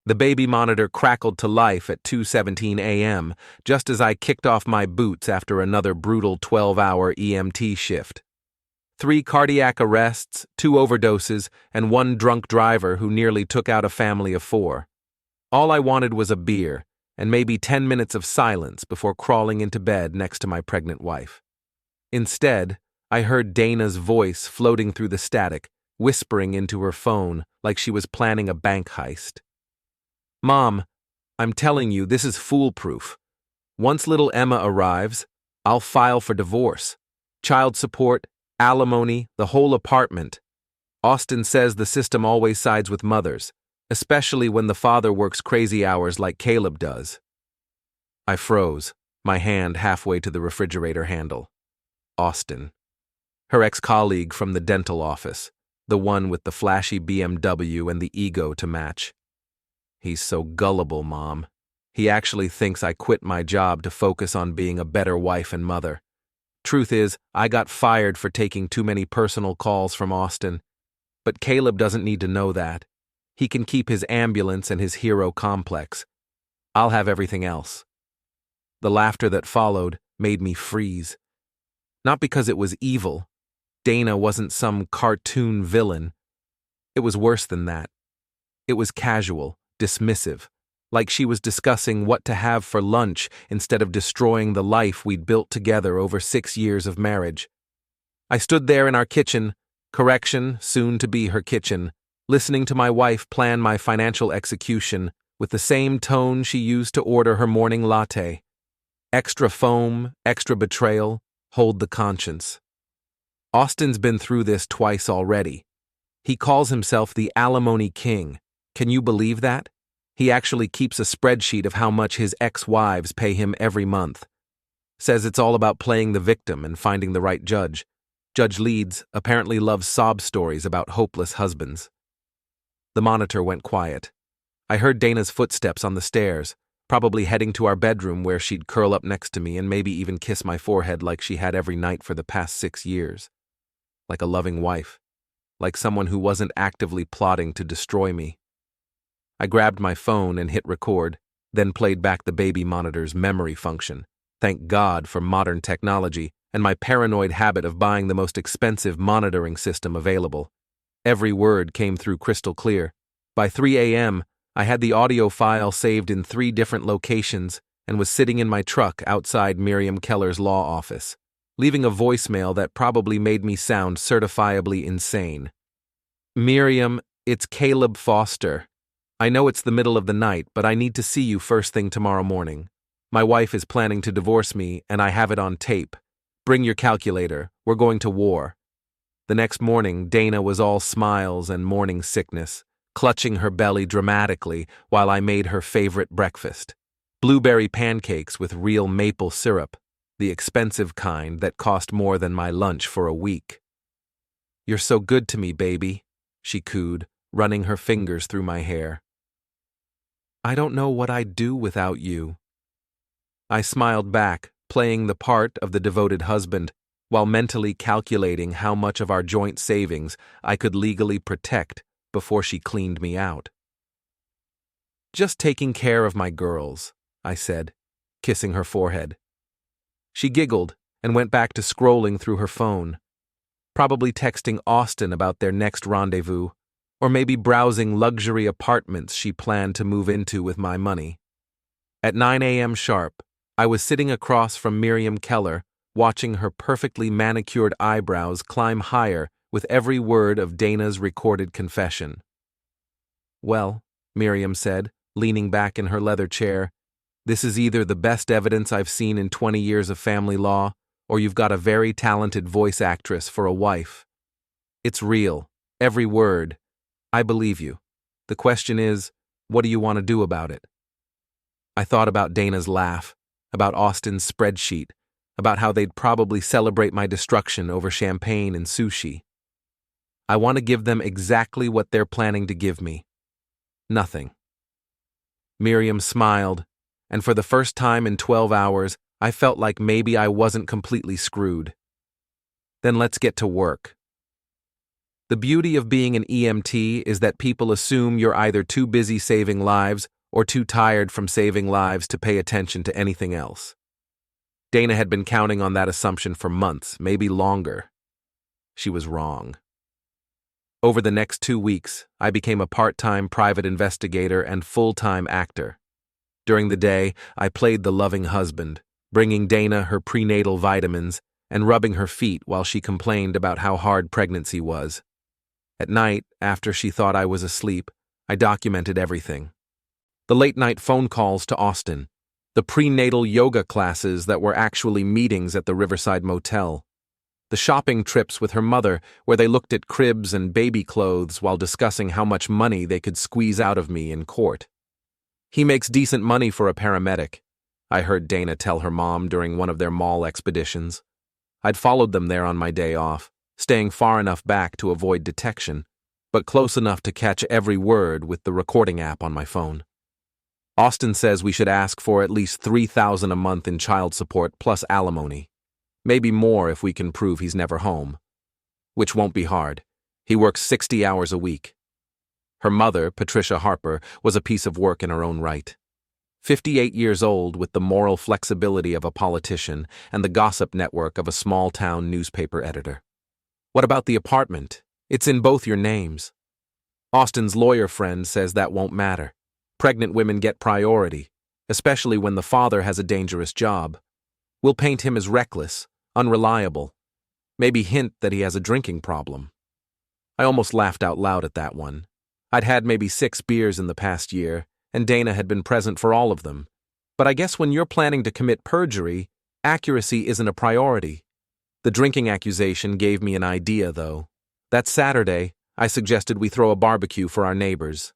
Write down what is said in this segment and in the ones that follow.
The baby monitor crackled to life at 2:17 a.m., just as I kicked off my boots after another brutal 12-hour EMT shift. 3 cardiac arrests, 2 overdoses, and 1 drunk driver who nearly took out a family of 4. All I wanted was a beer, and maybe 10 minutes of silence before crawling into bed next to my pregnant wife. Instead, I heard Dana's voice floating through the static, whispering into her phone like she was planning a bank heist. "Mom, I'm telling you, this is foolproof. Once little Emma arrives, I'll file for divorce. Child support, alimony, the whole apartment. Austin says the system always sides with mothers, especially when the father works crazy hours like Caleb does." I froze, my hand halfway to the refrigerator handle. Austin. Her ex-colleague from the dental office, the one with the flashy BMW and the ego to match. He's so gullible, Mom. He actually thinks I quit my job to focus on being a better wife and mother. Truth is, I got fired for taking too many personal calls from Austin. But Caleb doesn't need to know that. He can keep his ambulance and his hero complex. I'll have everything else. The laughter that followed made me freeze. Not because it was evil. Dana wasn't some cartoon villain. It was worse than that. It was casual, dismissive, like she was discussing what to have for lunch instead of destroying the life we'd built together over 6 years of marriage. I stood there in our kitchen, correction, soon to be her kitchen, listening to my wife plan my financial execution with the same tone she used to order her morning latte. Extra foam, extra betrayal, hold the conscience. Austin's been through this twice already. He calls himself the alimony king. Can you believe that? He actually keeps a spreadsheet of how much his ex-wives pay him every month. Says it's all about playing the victim and finding the right judge. Judge Leeds apparently loves sob stories about hopeless husbands. The monitor went quiet. I heard Dana's footsteps on the stairs, probably heading to our bedroom where she'd curl up next to me and maybe even kiss my forehead like she had every night for the past 6 years. Like a loving wife. Like someone who wasn't actively plotting to destroy me. I grabbed my phone and hit record, then played back the baby monitor's memory function. Thank God for modern technology and my paranoid habit of buying the most expensive monitoring system available. Every word came through crystal clear. By 3 a.m., I had the audio file saved in 3 different locations and was sitting in my truck outside Miriam Keller's law office, leaving a voicemail that probably made me sound certifiably insane. "Miriam, it's Caleb Foster. I know it's the middle of the night, but I need to see you first thing tomorrow morning. My wife is planning to divorce me, and I have it on tape. Bring your calculator. We're going to war." The next morning, Dana was all smiles and morning sickness, clutching her belly dramatically while I made her favorite breakfast. Blueberry pancakes with real maple syrup, the expensive kind that cost more than my lunch for a week. "You're so good to me, baby," she cooed, running her fingers through my hair. "I don't know what I'd do without you." I smiled back, playing the part of the devoted husband, while mentally calculating how much of our joint savings I could legally protect before she cleaned me out. "Just taking care of my girls," I said, kissing her forehead. She giggled and went back to scrolling through her phone, probably texting Austin about their next rendezvous, or maybe browsing luxury apartments she planned to move into with my money. At 9 a.m. sharp, I was sitting across from Miriam Keller, watching her perfectly manicured eyebrows climb higher with every word of Dana's recorded confession. "Well," Miriam said, leaning back in her leather chair, "this is either the best evidence I've seen in 20 years of family law, or you've got a very talented voice actress for a wife. It's real, every word. I believe you. The question is, what do you want to do about it?" I thought about Dana's laugh, about Austin's spreadsheet, about how they'd probably celebrate my destruction over champagne and sushi. I want to give them exactly what they're planning to give me. Nothing. Miriam smiled, and for the first time in 12 hours, I felt like maybe I wasn't completely screwed. "Then let's get to work." The beauty of being an EMT is that people assume you're either too busy saving lives or too tired from saving lives to pay attention to anything else. Dana had been counting on that assumption for months, maybe longer. She was wrong. Over the next 2 weeks, I became a part-time private investigator and full-time actor. During the day, I played the loving husband, bringing Dana her prenatal vitamins and rubbing her feet while she complained about how hard pregnancy was. At night, after she thought I was asleep, I documented everything. The late-night phone calls to Austin, the prenatal yoga classes that were actually meetings at the Riverside Motel, the shopping trips with her mother where they looked at cribs and baby clothes while discussing how much money they could squeeze out of me in court. "He makes decent money for a paramedic," I heard Dana tell her mom during one of their mall expeditions. I'd followed them there on my day off, staying far enough back to avoid detection, but close enough to catch every word with the recording app on my phone. "Austin says we should ask for at least $3,000 a month in child support plus alimony. Maybe more if we can prove he's never home. Which won't be hard. He works 60 hours a week." Her mother, Patricia Harper, was a piece of work in her own right. 58 years old with the moral flexibility of a politician and the gossip network of a small-town newspaper editor. "What about the apartment? It's in both your names." "Austin's lawyer friend says that won't matter. Pregnant women get priority, especially when the father has a dangerous job. We'll paint him as reckless, unreliable. Maybe hint that he has a drinking problem." I almost laughed out loud at that one. I'd had maybe 6 beers in the past year, and Dana had been present for all of them. But I guess when you're planning to commit perjury, accuracy isn't a priority. The drinking accusation gave me an idea, though. That Saturday, I suggested we throw a barbecue for our neighbors.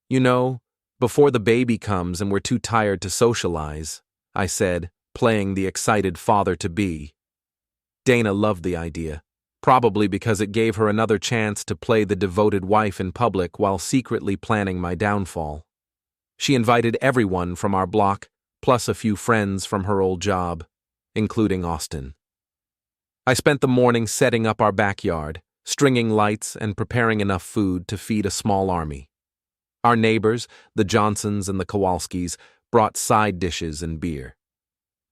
"You know, before the baby comes and we're too tired to socialize," I said, playing the excited father-to-be. Dana loved the idea, probably because it gave her another chance to play the devoted wife in public while secretly planning my downfall. She invited everyone from our block, plus a few friends from her old job, including Austin. I spent the morning setting up our backyard, stringing lights and preparing enough food to feed a small army. Our neighbors, the Johnsons and the Kowalskis, brought side dishes and beer.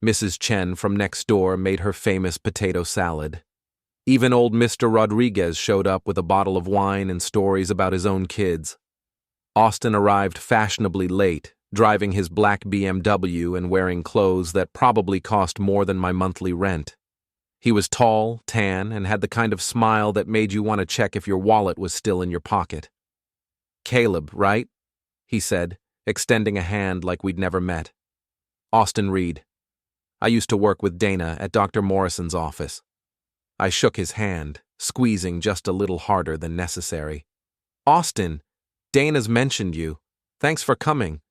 Mrs. Chen from next door made her famous potato salad. Even old Mr. Rodriguez showed up with a bottle of wine and stories about his own kids. Austin arrived fashionably late, driving his black BMW and wearing clothes that probably cost more than my monthly rent. He was tall, tan, and had the kind of smile that made you want to check if your wallet was still in your pocket. "Caleb, right?" he said, extending a hand like we'd never met. "Austin Reed. I used to work with Dana at Dr. Morrison's office." I shook his hand, squeezing just a little harder than necessary. "Austin, Dana's mentioned you. Thanks for coming."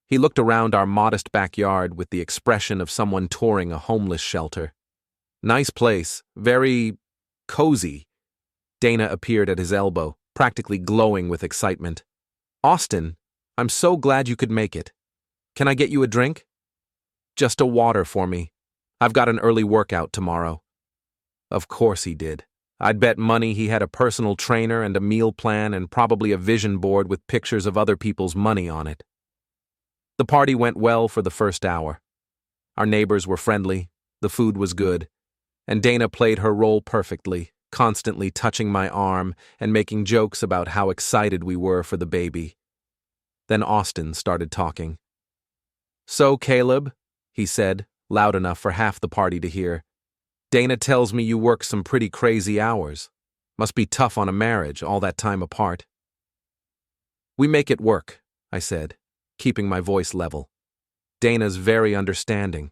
He looked around our modest backyard with the expression of someone touring a homeless shelter. "Nice place, very cozy." Dana appeared at his elbow, practically glowing with excitement. "Austin, I'm so glad you could make it. Can I get you a drink?" "Just a water for me. I've got an early workout tomorrow." Of course he did. I'd bet money he had a personal trainer and a meal plan and probably a vision board with pictures of other people's money on it. The party went well for the first hour. Our neighbors were friendly, the food was good, and Dana played her role perfectly, constantly touching my arm and making jokes about how excited we were for the baby. Then Austin started talking. "So, Caleb," he said, loud enough for half the party to hear, "Dana tells me you work some pretty crazy hours. Must be tough on a marriage, all that time apart." "We make it work," I said, keeping my voice level. "Dana's very understanding."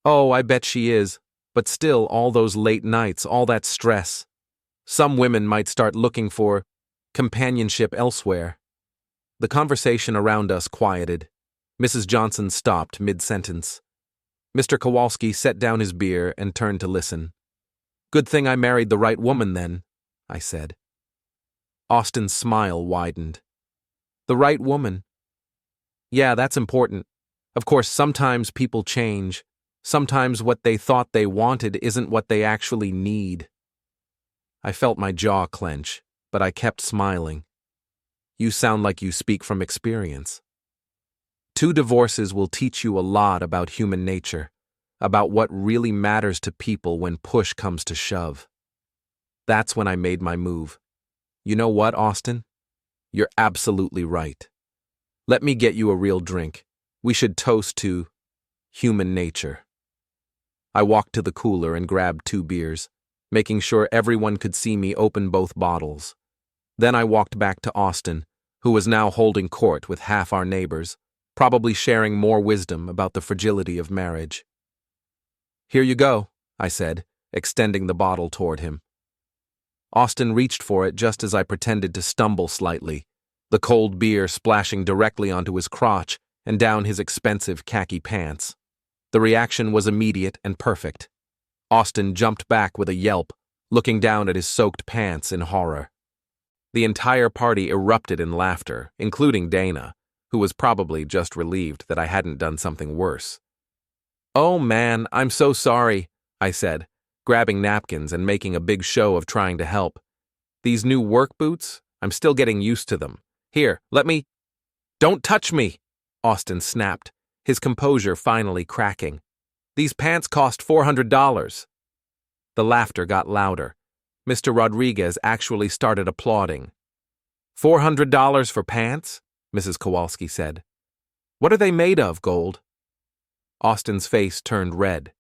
"Oh, I bet she is, but still all those late nights, all that stress. Some women might start looking for companionship elsewhere." The conversation around us quieted. Mrs. Johnson stopped mid-sentence. Mr. Kowalski set down his beer and turned to listen. "Good thing I married the right woman then," I said. Austin's smile widened. "The right woman? Yeah, that's important. Of course, sometimes people change. Sometimes what they thought they wanted isn't what they actually need." I felt my jaw clench, but I kept smiling. You sound like you speak from experience. 2 divorces will teach you a lot about human nature, about what really matters to people when push comes to shove. That's when I made my move. You know what, Austin? You're absolutely right. Let me get you a real drink. We should toast to human nature. I walked to the cooler and grabbed 2 beers, making sure everyone could see me open both bottles. Then I walked back to Austin, who was now holding court with half our neighbors, probably sharing more wisdom about the fragility of marriage. Here you go, I said, extending the bottle toward him. Austin reached for it just as I pretended to stumble slightly, the cold beer splashing directly onto his crotch and down his expensive khaki pants. The reaction was immediate and perfect. Austin jumped back with a yelp, looking down at his soaked pants in horror. The entire party erupted in laughter, including Dana, who was probably just relieved that I hadn't done something worse. Oh man, I'm so sorry, I said, grabbing napkins and making a big show of trying to help. These new work boots? I'm still getting used to them. Here, let me— Don't touch me, Austin snapped, his composure finally cracking. These pants cost $400. The laughter got louder. Mr. Rodriguez actually started applauding. $400 for pants? Mrs. Kowalski said. What are they made of, Gold? Austin's face turned red.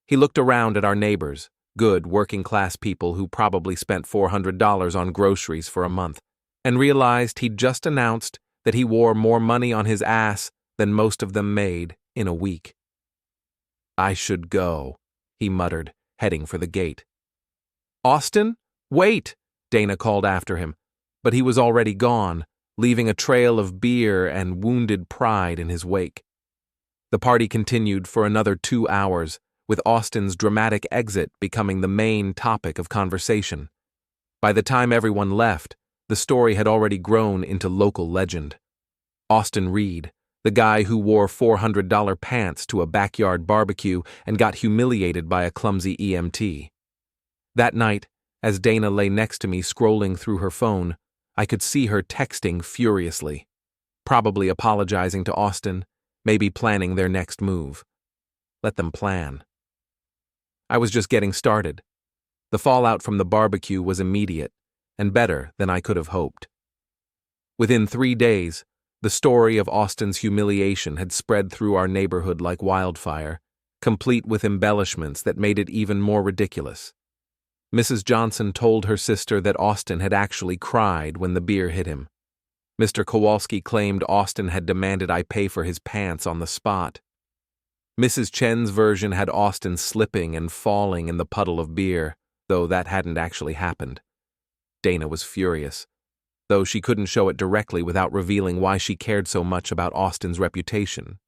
He looked around at our neighbors, good working-class people who probably spent $400 on groceries for a month, and realized he'd just announced that he wore more money on his ass than most of them made in a week. I should go, he muttered, heading for the gate. Austin? Wait, Dana called after him, but he was already gone, leaving a trail of beer and wounded pride in his wake. The party continued for another 2 hours, with Austin's dramatic exit becoming the main topic of conversation. By the time everyone left, the story had already grown into local legend. Austin Reed, the guy who wore $400 pants to a backyard barbecue and got humiliated by a clumsy EMT. That night, as Dana lay next to me scrolling through her phone, I could see her texting furiously, probably apologizing to Austin, maybe planning their next move. Let them plan. I was just getting started. The fallout from the barbecue was immediate, and better than I could have hoped. Within 3 days, the story of Austin's humiliation had spread through our neighborhood like wildfire, complete with embellishments that made it even more ridiculous. Mrs. Johnson told her sister that Austin had actually cried when the beer hit him. Mr. Kowalski claimed Austin had demanded I pay for his pants on the spot. Mrs. Chen's version had Austin slipping and falling in the puddle of beer, though that hadn't actually happened. Dana was furious, though she couldn't show it directly without revealing why she cared so much about Austin's reputation.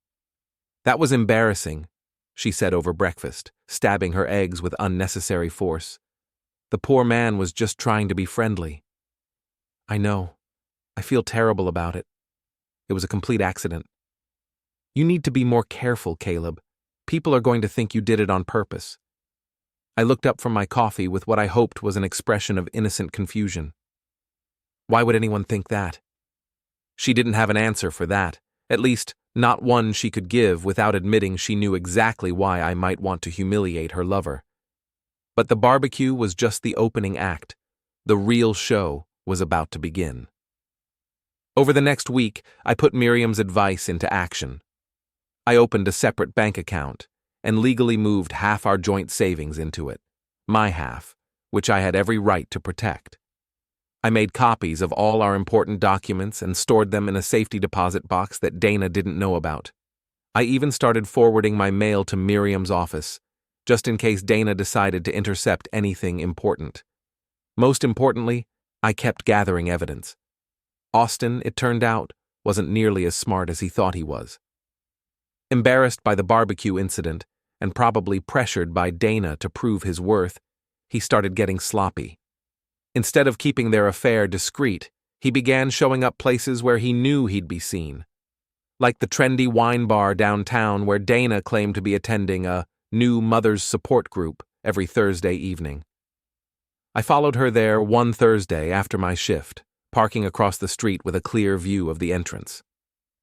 That was embarrassing, she said over breakfast, stabbing her eggs with unnecessary force. The poor man was just trying to be friendly. I know. I feel terrible about it. It was a complete accident. You need to be more careful, Caleb. People are going to think you did it on purpose. I looked up from my coffee with what I hoped was an expression of innocent confusion. Why would anyone think that? She didn't have an answer for that, at least not one she could give without admitting she knew exactly why I might want to humiliate her lover. But the barbecue was just the opening act. The real show was about to begin. Over the next week, I put Miriam's advice into action. I opened a separate bank account and legally moved half our joint savings into it, my half, which I had every right to protect. I made copies of all our important documents and stored them in a safety deposit box that Dana didn't know about. I even started forwarding my mail to Miriam's office, just in case Dana decided to intercept anything important. Most importantly, I kept gathering evidence. Austin, it turned out, wasn't nearly as smart as he thought he was. Embarrassed by the barbecue incident, and probably pressured by Dana to prove his worth, he started getting sloppy. Instead of keeping their affair discreet, he began showing up places where he knew he'd be seen. Like the trendy wine bar downtown where Dana claimed to be attending a new mother's support group every Thursday evening. I followed her there one Thursday after my shift, parking across the street with a clear view of the entrance.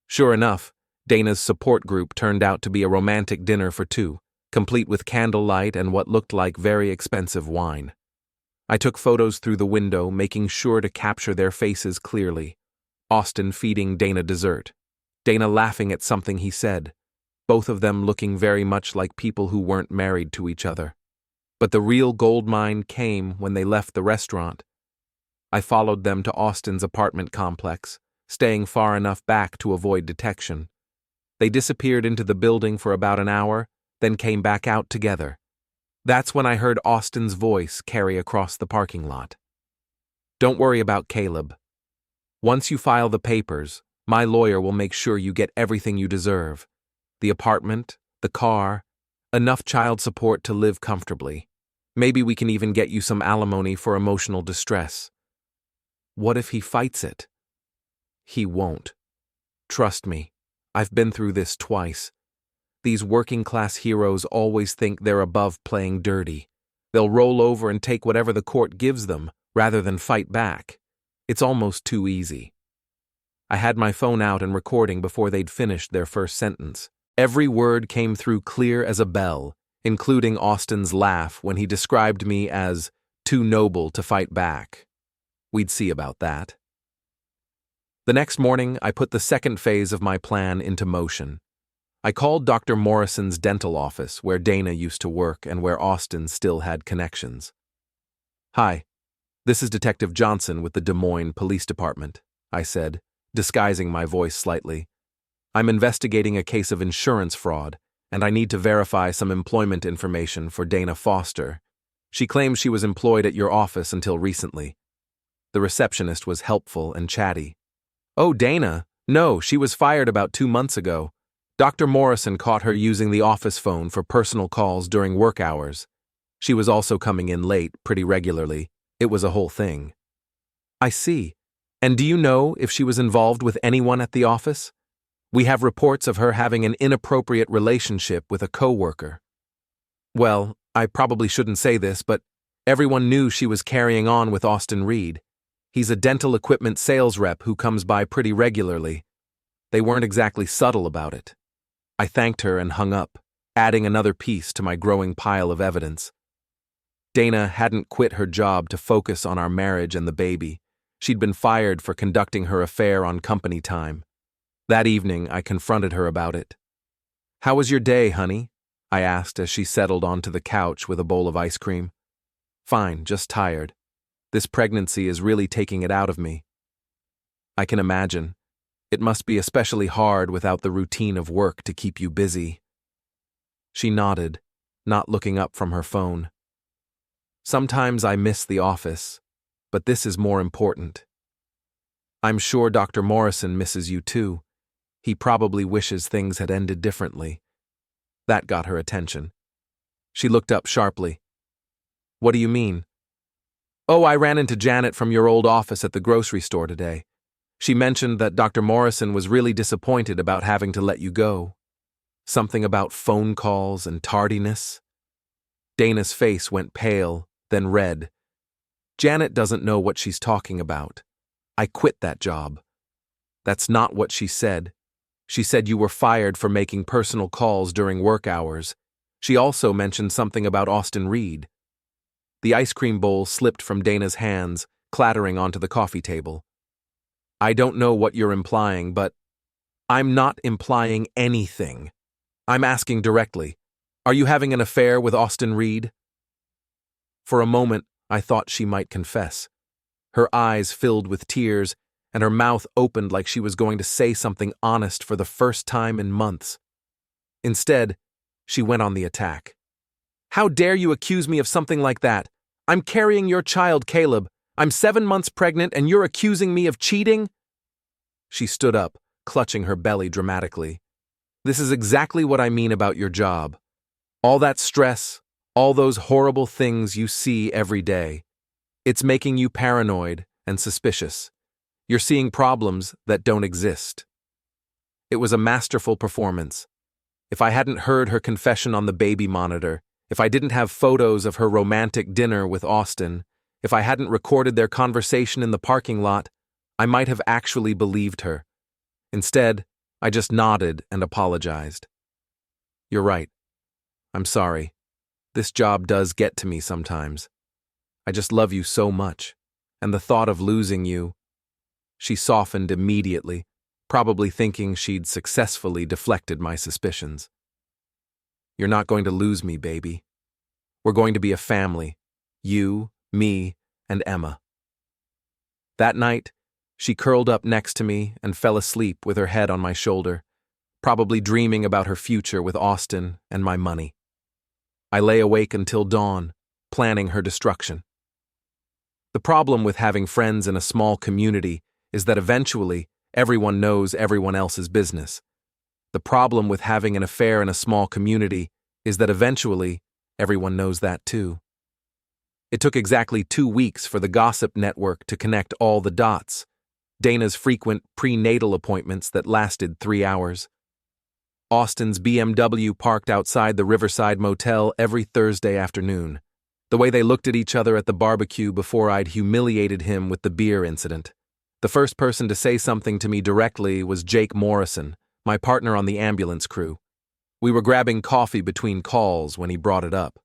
Sure enough, Dana's support group turned out to be a romantic dinner for two, complete with candlelight and what looked like very expensive wine. I took photos through the window, making sure to capture their faces clearly. Austin feeding Dana dessert, Dana laughing at something he said, both of them looking very much like people who weren't married to each other. But the real goldmine came when they left the restaurant. I followed them to Austin's apartment complex, staying far enough back to avoid detection. They disappeared into the building for about an hour, then came back out together. That's when I heard Austin's voice carry across the parking lot. "Don't worry about Caleb. Once you file the papers, my lawyer will make sure you get everything you deserve. The apartment, the car, enough child support to live comfortably. Maybe we can even get you some alimony for emotional distress." What if he fights it? He won't. Trust me, I've been through this twice. These working-class heroes always think they're above playing dirty. They'll roll over and take whatever the court gives them, rather than fight back. It's almost too easy. I had my phone out and recording before they'd finished their first sentence. Every word came through clear as a bell, including Austin's laugh when he described me as too noble to fight back. We'd see about that. The next morning, I put the second phase of my plan into motion. I called Dr. Morrison's dental office, where Dana used to work and where Austin still had connections. "Hi, this is Detective Johnson with the Des Moines Police Department," I said, disguising my voice slightly. "I'm investigating a case of insurance fraud, and I need to verify some employment information for Dana Foster. She claims she was employed at your office until recently." The receptionist was helpful and chatty. "Oh, Dana? No, she was fired about 2 months ago. Dr. Morrison caught her using the office phone for personal calls during work hours. She was also coming in late pretty regularly. It was a whole thing." "I see. And do you know if she was involved with anyone at the office? We have reports of her having an inappropriate relationship with a coworker." "Well, I probably shouldn't say this, but everyone knew she was carrying on with Austin Reed. He's a dental equipment sales rep who comes by pretty regularly. They weren't exactly subtle about it." I thanked her and hung up, adding another piece to my growing pile of evidence. Dana hadn't quit her job to focus on our marriage and the baby. She'd been fired for conducting her affair on company time. That evening, I confronted her about it. "How was your day, honey?" I asked as she settled onto the couch with a bowl of ice cream. "Fine, just tired. This pregnancy is really taking it out of me." "I can imagine. It must be especially hard without the routine of work to keep you busy." She nodded, not looking up from her phone. "Sometimes I miss the office, but this is more important. I'm sure Dr. Morrison misses you too. He probably wishes things had ended differently." That got her attention. She looked up sharply. "What do you mean?" "Oh, I ran into Janet from your old office at the grocery store today. She mentioned that Dr. Morrison was really disappointed about having to let you go. Something about phone calls and tardiness." Dana's face went pale, then red. "Janet doesn't know what she's talking about. I quit that job." "That's not what she said. She said you were fired for making personal calls during work hours. She also mentioned something about Austin Reed." The ice cream bowl slipped from Dana's hands, clattering onto the coffee table. "I don't know what you're implying, but—" "I'm not implying anything. I'm asking directly. Are you having an affair with Austin Reed?" For a moment, I thought she might confess. Her eyes filled with tears, and her mouth opened like she was going to say something honest for the first time in months. Instead, she went on the attack. "How dare you accuse me of something like that? I'm carrying your child, Caleb. I'm 7 months pregnant and you're accusing me of cheating?" She stood up, clutching her belly dramatically. "This is exactly what I mean about your job. All that stress, all those horrible things you see every day. It's making you paranoid and suspicious. You're seeing problems that don't exist." It was a masterful performance. If I hadn't heard her confession on the baby monitor, if I didn't have photos of her romantic dinner with Austin, If I hadn't recorded their conversation in the parking lot, I might have actually believed her. Instead, I just nodded and apologized. You're right. I'm sorry. This job does get to me sometimes. I just love you so much, and the thought of losing you. She softened immediately, probably thinking she'd successfully deflected my suspicions. You're not going to lose me, baby. We're going to be a family. You, me, and Emma. That night, she curled up next to me and fell asleep with her head on my shoulder, probably dreaming about her future with Austin and my money. I lay awake until dawn, planning her destruction. The problem with having friends in a small community is that eventually everyone knows everyone else's business. The problem with having an affair in a small community is that eventually everyone knows that too. It took exactly 2 weeks for the gossip network to connect all the dots. Dana's frequent prenatal appointments that lasted 3 hours. Austin's BMW parked outside the Riverside Motel every Thursday afternoon. The way they looked at each other at the barbecue before I'd humiliated him with the beer incident. The first person to say something to me directly was Jake Morrison, my partner on the ambulance crew. We were grabbing coffee between calls when he brought it up.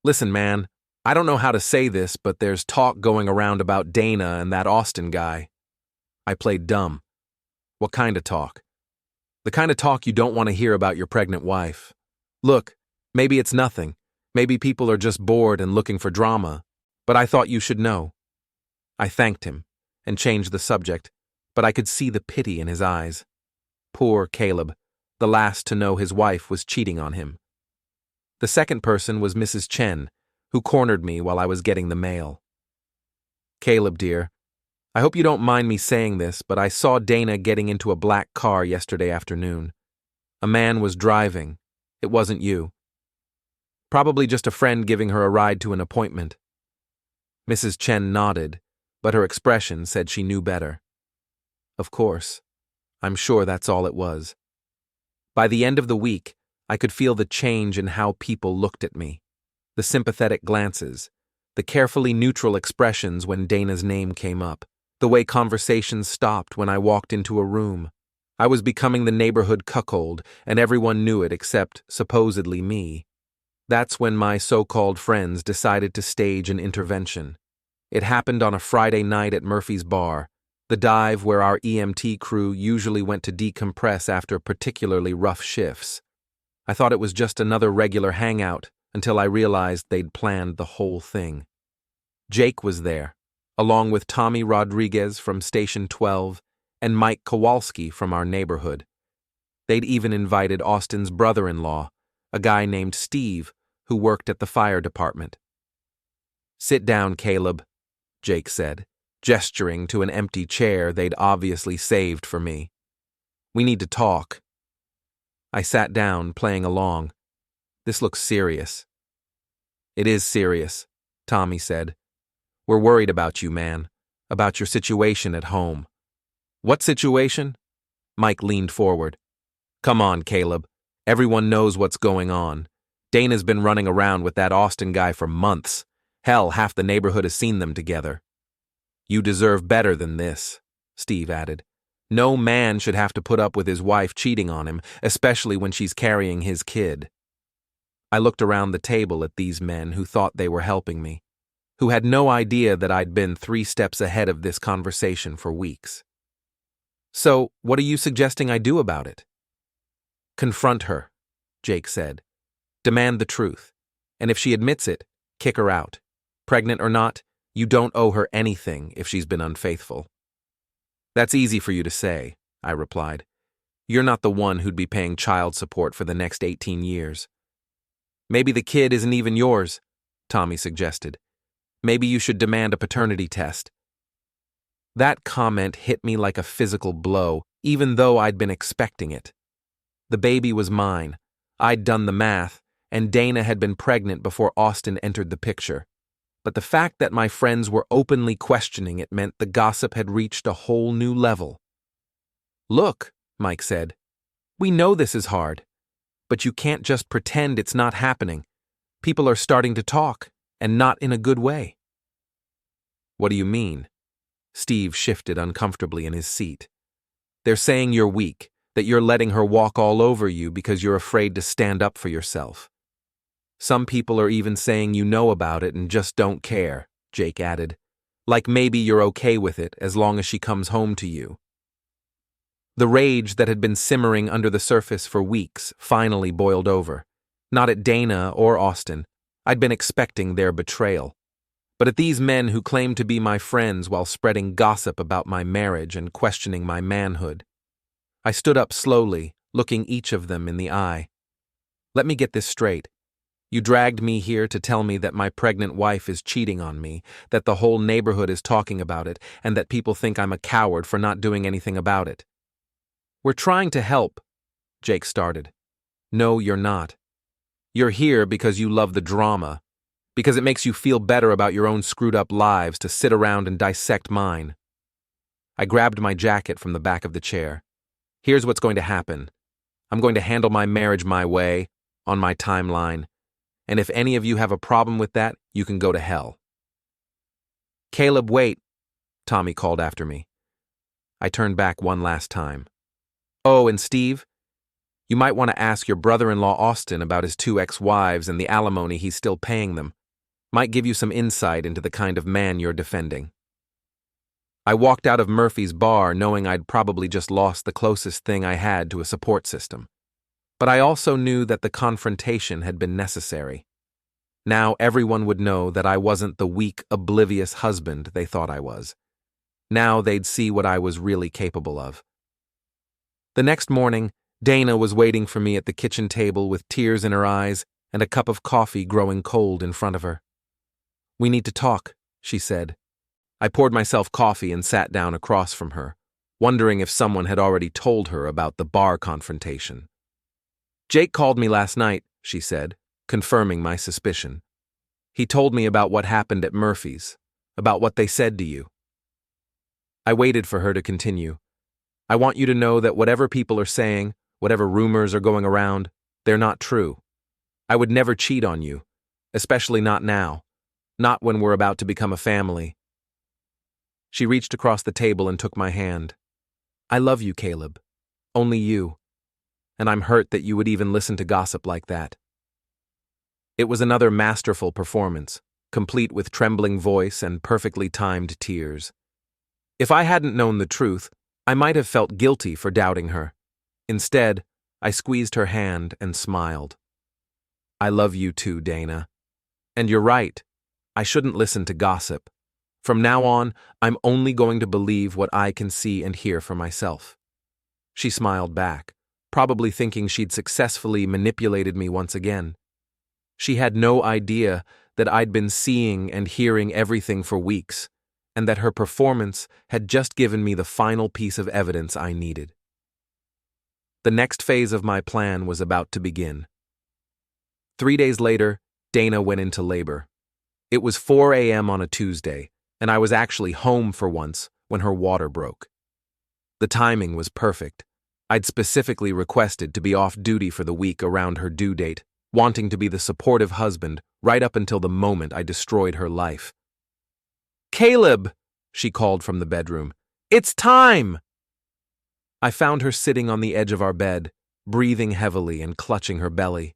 Listen, man, I don't know how to say this, but there's talk going around about Dana and that Austin guy. I played dumb. What kind of talk? The kind of talk you don't want to hear about your pregnant wife. Look, maybe it's nothing. Maybe people are just bored and looking for drama, but I thought you should know. I thanked him and changed the subject, but I could see the pity in his eyes. Poor Caleb, the last to know his wife was cheating on him. The second person was Mrs. Chen, who cornered me while I was getting the mail. Caleb, dear, I hope you don't mind me saying this, but I saw Dana getting into a black car yesterday afternoon. A man was driving. It wasn't you. Probably just a friend giving her a ride to an appointment. Mrs. Chen nodded, but her expression said she knew better. Of course. I'm sure that's all it was. By the end of the week, I could feel the change in how people looked at me. The sympathetic glances, the carefully neutral expressions when Dana's name came up, the way conversations stopped when I walked into a room. I was becoming the neighborhood cuckold, and everyone knew it except, supposedly, me. That's when my so-called friends decided to stage an intervention. It happened on a Friday night at Murphy's Bar, the dive where our EMT crew usually went to decompress after particularly rough shifts. I thought it was just another regular hangout until I realized they'd planned the whole thing. Jake was there, along with Tommy Rodriguez from Station 12 and Mike Kowalski from our neighborhood. They'd even invited Austin's brother-in-law, a guy named Steve, who worked at the fire department. "Sit down, Caleb," Jake said, gesturing to an empty chair they'd obviously saved for me. "We need to talk." I sat down, playing along. "This looks serious." "It is serious," Tommy said. "We're worried about you, man, about your situation at home." "What situation?" Mike leaned forward. "Come on, Caleb. Everyone knows what's going on. Dana's been running around with that Austin guy for months. Hell, half the neighborhood has seen them together." "You deserve better than this," Steve added. "No man should have to put up with his wife cheating on him, especially when she's carrying his kid." I looked around the table at these men who thought they were helping me, who had no idea that I'd been 3 steps ahead of this conversation for weeks. "So, what are you suggesting I do about it?" "Confront her," Jake said. "Demand the truth. And if she admits it, kick her out. Pregnant or not, you don't owe her anything if she's been unfaithful." "That's easy for you to say," I replied. "You're not the one who'd be paying child support for the next 18 years. "Maybe the kid isn't even yours," Tommy suggested. "Maybe you should demand a paternity test." That comment hit me like a physical blow, even though I'd been expecting it. The baby was mine. I'd done the math, and Dana had been pregnant before Austin entered the picture. But the fact that my friends were openly questioning it meant the gossip had reached a whole new level. "Look," Mike said, "we know this is hard, but you can't just pretend it's not happening. People are starting to talk, and not in a good way." What do you mean? Steve shifted uncomfortably in his seat. They're saying you're weak, that you're letting her walk all over you because you're afraid to stand up for yourself. Some people are even saying you know about it and just don't care, Jake added. Like maybe you're okay with it as long as she comes home to you. The rage that had been simmering under the surface for weeks finally boiled over. Not at Dana or Austin. I'd been expecting their betrayal. But at these men who claimed to be my friends while spreading gossip about my marriage and questioning my manhood. I stood up slowly, looking each of them in the eye. Let me get this straight. You dragged me here to tell me that my pregnant wife is cheating on me, that the whole neighborhood is talking about it, and that people think I'm a coward for not doing anything about it. We're trying to help, Jake started. No, you're not. You're here because you love the drama, because it makes you feel better about your own screwed-up lives to sit around and dissect mine. I grabbed my jacket from the back of the chair. Here's what's going to happen. I'm going to handle my marriage my way, on my timeline, and if any of you have a problem with that, you can go to hell. Caleb, wait, Tommy called after me. I turned back one last time. Oh, and Steve, you might want to ask your brother-in-law Austin about his 2 ex-wives and the alimony he's still paying them. Might give you some insight into the kind of man you're defending. I walked out of Murphy's bar knowing I'd probably just lost the closest thing I had to a support system. But I also knew that the confrontation had been necessary. Now everyone would know that I wasn't the weak, oblivious husband they thought I was. Now they'd see what I was really capable of. The next morning, Dana was waiting for me at the kitchen table with tears in her eyes and a cup of coffee growing cold in front of her. We need to talk, she said. I poured myself coffee and sat down across from her, wondering if someone had already told her about the bar confrontation. Jake called me last night, she said, confirming my suspicion. He told me about what happened at Murphy's, about what they said to you. I waited for her to continue. I want you to know that whatever people are saying, whatever rumors are going around, they're not true. I would never cheat on you, especially not now, not when we're about to become a family. She reached across the table and took my hand. I love you, Caleb. Only you. And I'm hurt that you would even listen to gossip like that. It was another masterful performance, complete with trembling voice and perfectly timed tears. If I hadn't known the truth, I might have felt guilty for doubting her. Instead, I squeezed her hand and smiled. I love you too, Dana. And you're right. I shouldn't listen to gossip. From now on, I'm only going to believe what I can see and hear for myself. She smiled back, probably thinking she'd successfully manipulated me once again. She had no idea that I'd been seeing and hearing everything for weeks, and that her performance had just given me the final piece of evidence I needed. The next phase of my plan was about to begin. 3 days later, Dana went into labor. It was 4 a.m. on a Tuesday, and I was actually home for once when her water broke. The timing was perfect. I'd specifically requested to be off duty for the week around her due date, wanting to be the supportive husband right up until the moment I destroyed her life. Caleb, she called from the bedroom. It's time! I found her sitting on the edge of our bed, breathing heavily and clutching her belly.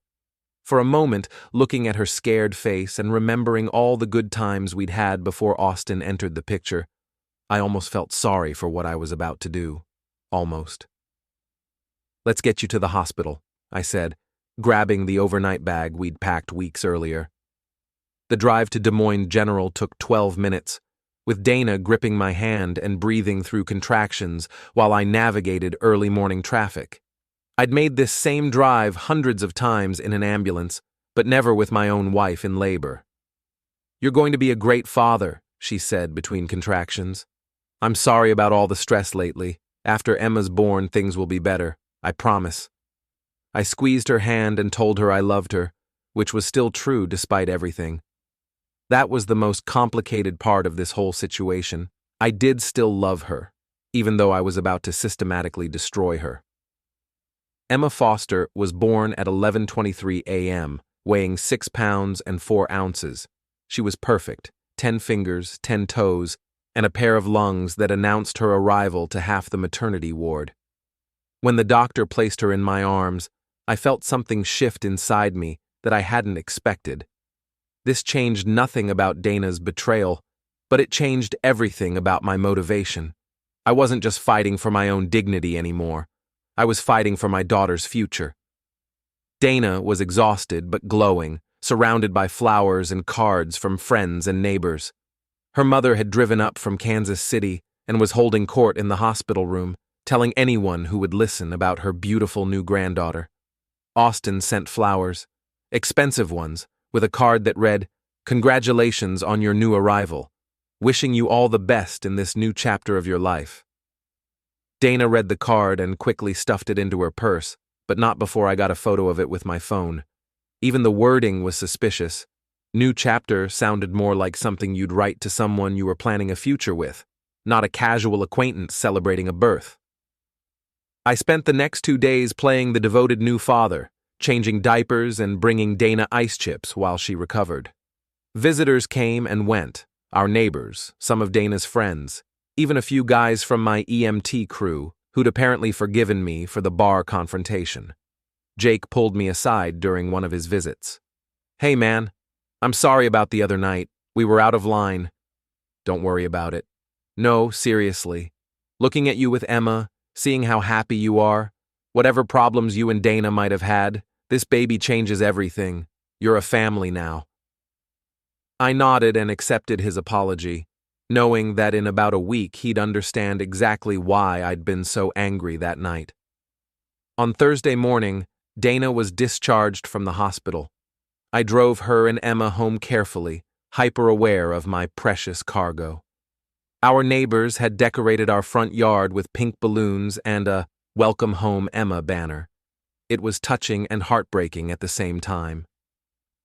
For a moment, looking at her scared face and remembering all the good times we'd had before Austin entered the picture, I almost felt sorry for what I was about to do. Almost. Let's get you to the hospital, I said, grabbing the overnight bag we'd packed weeks earlier. The drive to Des Moines General took 12 minutes, with Dana gripping my hand and breathing through contractions while I navigated early morning traffic. I'd made this same drive hundreds of times in an ambulance, but never with my own wife in labor. You're going to be a great father, she said between contractions. I'm sorry about all the stress lately. After Emma's born, things will be better, I promise. I squeezed her hand and told her I loved her, which was still true despite everything. That was the most complicated part of this whole situation. I did still love her, even though I was about to systematically destroy her. Emma Foster was born at 11:23 a.m., weighing 6 pounds and 4 ounces. She was perfect, 10 fingers, 10 toes, and a pair of lungs that announced her arrival to half the maternity ward. When the doctor placed her in my arms, I felt something shift inside me that I hadn't expected. This changed nothing about Dana's betrayal, but it changed everything about my motivation. I wasn't just fighting for my own dignity anymore. I was fighting for my daughter's future. Dana was exhausted but glowing, surrounded by flowers and cards from friends and neighbors. Her mother had driven up from Kansas City and was holding court in the hospital room, telling anyone who would listen about her beautiful new granddaughter. Austin sent flowers, expensive ones, with a card that read, "Congratulations on your new arrival. Wishing you all the best in this new chapter of your life." Dana read the card and quickly stuffed it into her purse, but not before I got a photo of it with my phone. Even the wording was suspicious. New chapter sounded more like something you'd write to someone you were planning a future with, not a casual acquaintance celebrating a birth. I spent the next 2 days playing the devoted new father, changing diapers and bringing Dana ice chips while she recovered. Visitors came and went, our neighbors, some of Dana's friends, even a few guys from my EMT crew who'd apparently forgiven me for the bar confrontation. Jake pulled me aside during one of his visits. "Hey man, I'm sorry about the other night. We were out of line." "Don't worry about it." "No, seriously. Looking at you with Emma, seeing how happy you are, whatever problems you and Dana might have had, this baby changes everything. You're a family now." I nodded and accepted his apology, knowing that in about a week he'd understand exactly why I'd been so angry that night. On Thursday morning, Dana was discharged from the hospital. I drove her and Emma home carefully, hyper-aware of my precious cargo. Our neighbors had decorated our front yard with pink balloons and a "Welcome Home Emma" banner. It was touching and heartbreaking at the same time.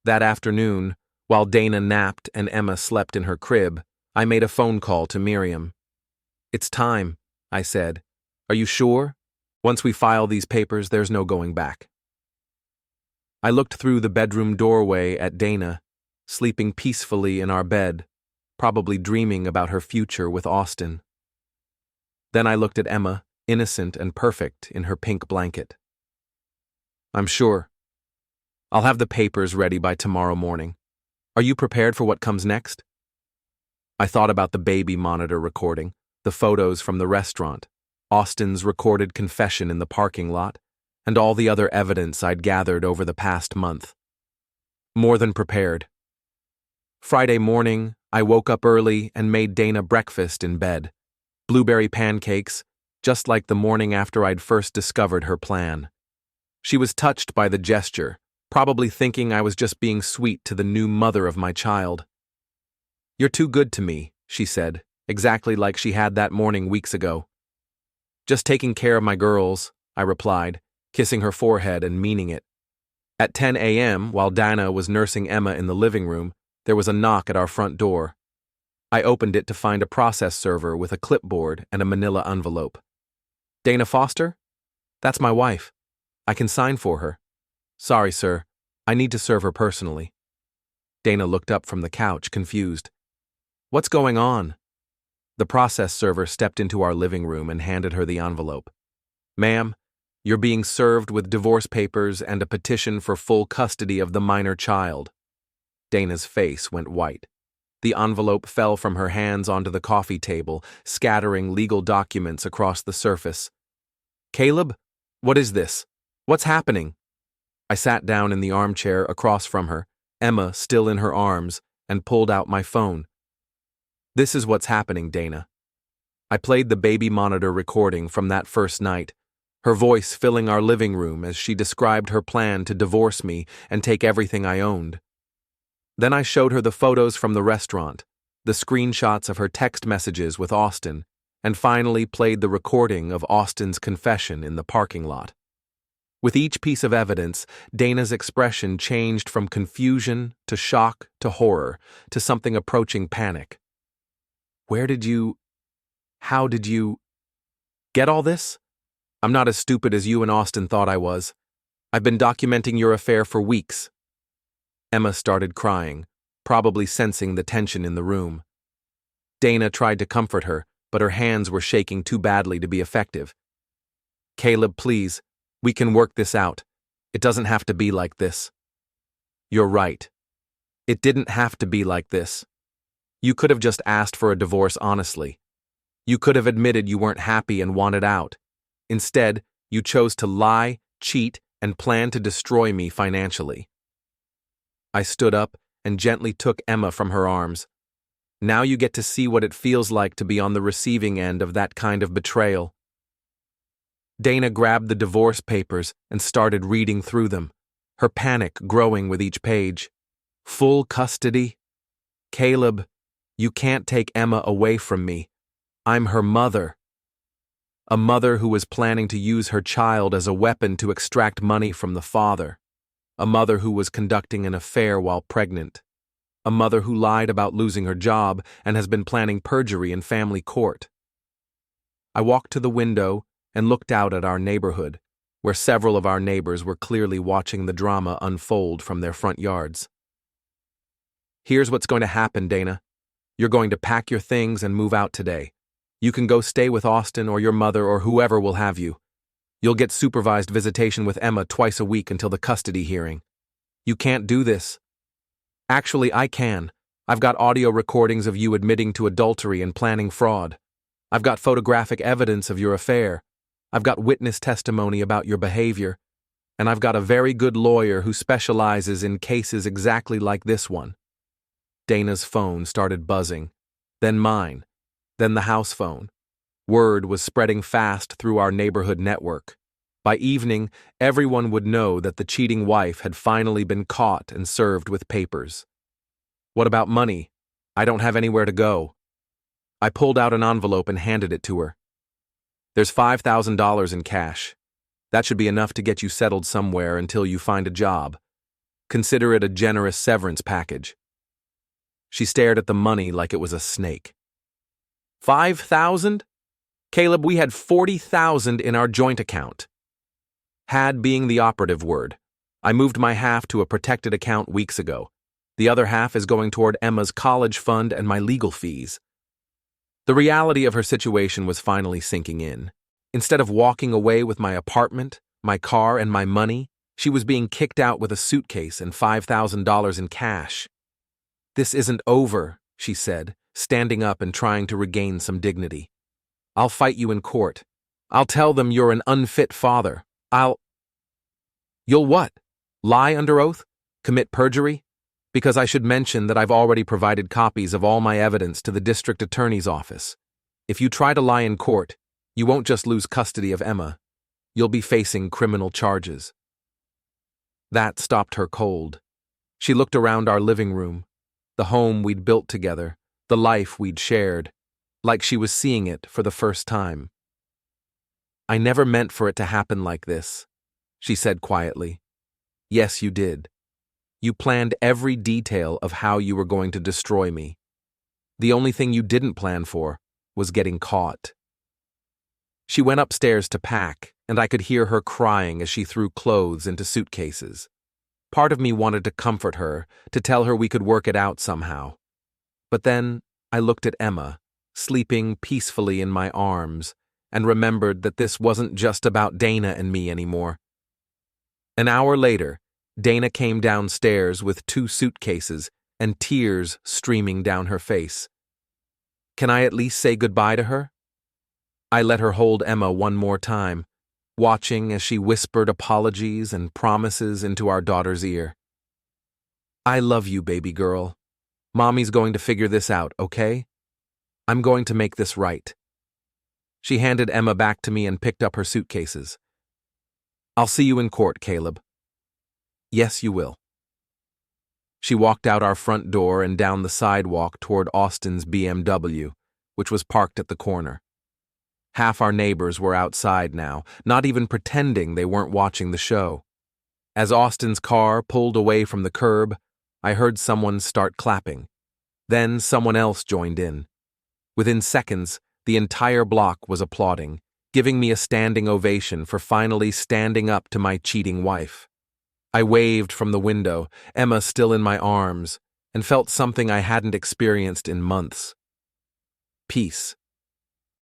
That afternoon, while Dana napped and Emma slept in her crib, I made a phone call to Miriam. "It's time," I said. "Are you sure? Once we file these papers, there's no going back." I looked through the bedroom doorway at Dana, sleeping peacefully in our bed, probably dreaming about her future with Austin. Then I looked at Emma, innocent and perfect in her pink blanket. "I'm sure. I'll have the papers ready by tomorrow morning. Are you prepared for what comes next?" I thought about the baby monitor recording, the photos from the restaurant, Austin's recorded confession in the parking lot, and all the other evidence I'd gathered over the past month. More than prepared. Friday morning, I woke up early and made Dana breakfast in bed. Blueberry pancakes, just like the morning after I'd first discovered her plan. She was touched by the gesture, probably thinking I was just being sweet to the new mother of my child. "You're too good to me," she said, exactly like she had that morning weeks ago. "Just taking care of my girls," I replied, kissing her forehead and meaning it. At 10 a.m., while Dana was nursing Emma in the living room, there was a knock at our front door. I opened it to find a process server with a clipboard and a manila envelope. "Dana Foster? That's my wife. I can sign for her." "Sorry, sir. I need to serve her personally." Dana looked up from the couch, confused. "What's going on?" The process server stepped into our living room and handed her the envelope. "Ma'am, you're being served with divorce papers and a petition for full custody of the minor child." Dana's face went white. The envelope fell from her hands onto the coffee table, scattering legal documents across the surface. "Caleb, what is this? What's happening?" I sat down in the armchair across from her, Emma still in her arms, and pulled out my phone. "This is what's happening, Dana." I played the baby monitor recording from that first night, her voice filling our living room as she described her plan to divorce me and take everything I owned. Then I showed her the photos from the restaurant, the screenshots of her text messages with Austin, and finally played the recording of Austin's confession in the parking lot. With each piece of evidence, Dana's expression changed from confusion to shock to horror to something approaching panic. How did you get all this? I'm not as stupid as you and Austin thought I was. I've been documenting your affair for weeks." Emma started crying, probably sensing the tension in the room. Dana tried to comfort her, but her hands were shaking too badly to be effective. "Caleb, please, we can work this out. It doesn't have to be like this." "You're right. It didn't have to be like this. You could have just asked for a divorce honestly. You could have admitted you weren't happy and wanted out. Instead, you chose to lie, cheat, and plan to destroy me financially." I stood up and gently took Emma from her arms. "Now you get to see what it feels like to be on the receiving end of that kind of betrayal." Dana grabbed the divorce papers and started reading through them, her panic growing with each page. "Full custody? Caleb, you can't take Emma away from me. I'm her mother." A mother who was planning to use her child as a weapon to extract money from the father. A mother who was conducting an affair while pregnant. A mother who lied about losing her job and has been planning perjury in family court. I walked to the window and looked out at our neighborhood, where several of our neighbors were clearly watching the drama unfold from their front yards. "Here's what's going to happen, Dana. You're going to pack your things and move out today. You can go stay with Austin or your mother or whoever will have you. You'll get supervised visitation with Emma twice a week until the custody hearing." "You can't do this." "Actually, I can. I've got audio recordings of you admitting to adultery and planning fraud. I've got photographic evidence of your affair. I've got witness testimony about your behavior. And I've got a very good lawyer who specializes in cases exactly like this one." Dana's phone started buzzing, then mine, then the house phone. Word was spreading fast through our neighborhood network. By evening, everyone would know that the cheating wife had finally been caught and served with papers. "What about money? I don't have anywhere to go." I pulled out an envelope and handed it to her. "There's $5,000 in cash. That should be enough to get you settled somewhere until you find a job. Consider it a generous severance package." She stared at the money like it was a snake. "5,000? Caleb, we had 40,000 in our joint account." "Had" being the operative word. I moved my half to a protected account weeks ago. The other half is going toward Emma's college fund and my legal fees. The reality of her situation was finally sinking in. Instead of walking away with my apartment, my car, and my money, she was being kicked out with a suitcase and $5,000 in cash. "This isn't over," she said, standing up and trying to regain some dignity. "I'll fight you in court. I'll tell them you're an unfit father. You'll what? Lie under oath? Commit perjury? Because I should mention that I've already provided copies of all my evidence to the district attorney's office. If you try to lie in court, you won't just lose custody of Emma. You'll be facing criminal charges." That stopped her cold. She looked around our living room, the home we'd built together, the life we'd shared, like she was seeing it for the first time. "I never meant for it to happen like this," she said quietly. "Yes, you did. You planned every detail of how you were going to destroy me. The only thing you didn't plan for was getting caught." She went upstairs to pack, and I could hear her crying as she threw clothes into suitcases. Part of me wanted to comfort her, to tell her we could work it out somehow. But then I looked at Emma, sleeping peacefully in my arms, and remembered that this wasn't just about Dana and me anymore. An hour later, Dana came downstairs with 2 suitcases and tears streaming down her face. Can I at least say goodbye to her? I let her hold Emma one more time, watching as she whispered apologies and promises into our daughter's ear. "I love you, baby girl. Mommy's going to figure this out, okay? I'm going to make this right." She handed Emma back to me and picked up her suitcases. "I'll see you in court, Caleb." "Yes, you will." She walked out our front door and down the sidewalk toward Austin's BMW, which was parked at the corner. Half our neighbors were outside now, not even pretending they weren't watching the show. As Austin's car pulled away from the curb, I heard someone start clapping. Then someone else joined in. Within seconds, the entire block was applauding, giving me a standing ovation for finally standing up to my cheating wife. I waved from the window, Emma still in my arms, and felt something I hadn't experienced in months. Peace.